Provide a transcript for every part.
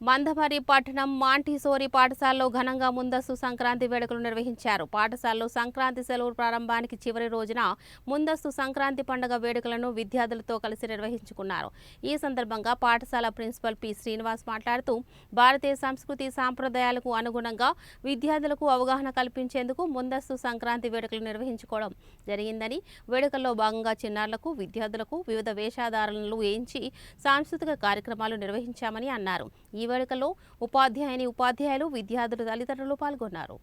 మందమరి పట్టణం మాంటిసోరి పాఠశాలలో ఘనంగా ముందస్తు సంక్రాంతి వేడుకలు నిర్వహించారు. పాఠశాలలో సంక్రాంతి సెలవు ప్రారంభానికి చివరి రోజున ముందస్తు సంక్రాంతి పండుగ వేడుకలను విద్యార్థులతో కలిసి నిర్వహించుకున్నారు. ఈ సందర్భంగా పాఠశాల ప్రిన్సిపల్ పి శ్రీనివాస్ మాట్లాడుతూ భారతీయ సంస్కృతి సాంప్రదాయాలకు అనుగుణంగా విద్యార్థులకు అవగాహన కల్పించేందుకు ముందస్తు సంక్రాంతి వేడుకలు నిర్వహించుకోవడం జరిగిందని, వేడుకల్లో భాగంగా చిన్నారులకు విద్యార్థులకు వివిధ వేషధారణలు వేయించి సాంస్కృతిక కార్యక్రమాలు నిర్వహించామని అన్నారు. ఈ వేడుకలో ఉపాధ్యాయులు, విద్యార్థులు, తల్లిదండ్రులు పాల్గొన్నారు.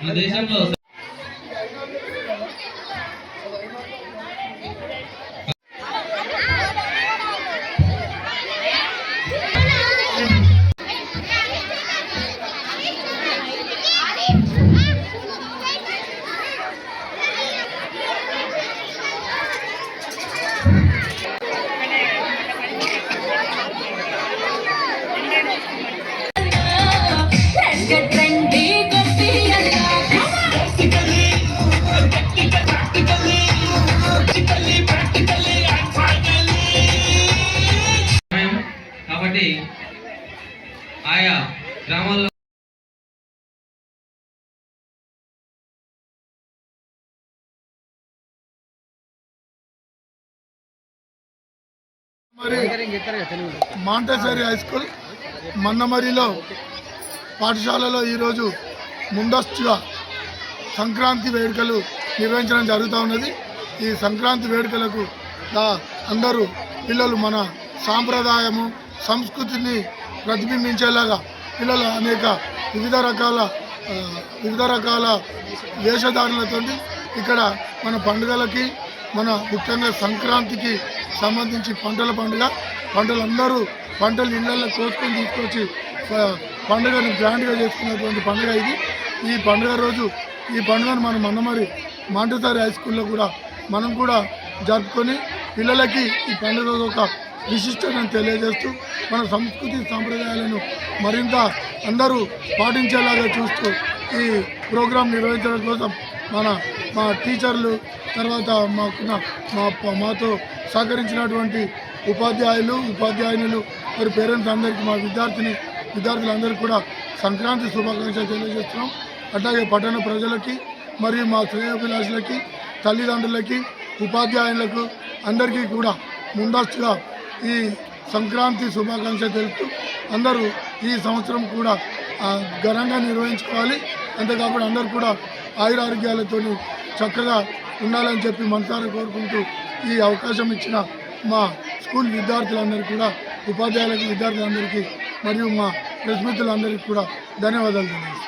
మన దేశంలో కాబట్టి ఆయా గ్రామాల్లో మాంటెసరీ హై స్కూల్ మందమరిలో పాఠశాలలో ఈరోజు ముందస్తుగా సంక్రాంతి వేడుకలు నిర్వహించడం జరుగుతూ ఉన్నది. ఈ సంక్రాంతి వేడుకలకు అందరూ పిల్లలు మన సాంప్రదాయము సంస్కృతిని ప్రతిబింబించేలాగా పిల్లలు అనేక వివిధ రకాల వేషధారణలతో ఇక్కడ మన పండుగలకి, మన ముఖ్యంగా సంక్రాంతికి సంబంధించి పంటల పండుగ, పంటలందరూ పంటలు ఇళ్ళల్లో కోసుకొని తీసుకొచ్చి పండుగను గ్రాండ్గా చేసుకున్నటువంటి పండుగ ఇది. ఈ పండుగ రోజు ఈ పండుగను మనం మందమరి మాంటెసరీ హై స్కూల్లో కూడా మనం కూడా జరుపుకొని పిల్లలకి ఈ పండుగ ఒక విశిష్టతను తెలియజేస్తూ మన సంస్కృతి సాంప్రదాయాలను మరింత అందరూ పాటించేలాగా చూస్తూ ఈ ప్రోగ్రాం నిర్వహించడం కోసం మా టీచర్లు, తర్వాత మాతో సహకరించినటువంటి ఉపాధ్యాయులు మరి పేరెంట్స్ అందరికీ, మా విద్యార్థులందరికీ కూడా సంక్రాంతి శుభాకాంక్షలు తెలియజేస్తున్నాం. అట్లాగే పట్టణ ప్రజలకి మరియు మా శ్రేయోభిలాషులకి, తల్లిదండ్రులకి, ఉపాధ్యాయులకు అందరికీ కూడా ముందస్తుగా ఈ సంక్రాంతి శుభాకాంక్షలు తెలుపుతూ అందరూ ఈ సంవత్సరం కూడా ఘనంగా నిర్వహించుకోవాలి. అంతేకాకుండా అందరూ కూడా ఆయురారోగ్యాలతో చక్కగా ఉండాలని చెప్పి మనసారా కోరుకుంటూ ఈ అవకాశం ఇచ్చిన మా స్కూల్ విద్యార్థులందరికీ కూడా, ఉపాధ్యాయులకు, విద్యార్థులందరికీ మరియు మా ప్రెస్ మిత్రులందరికీ కూడా ధన్యవాదాలు.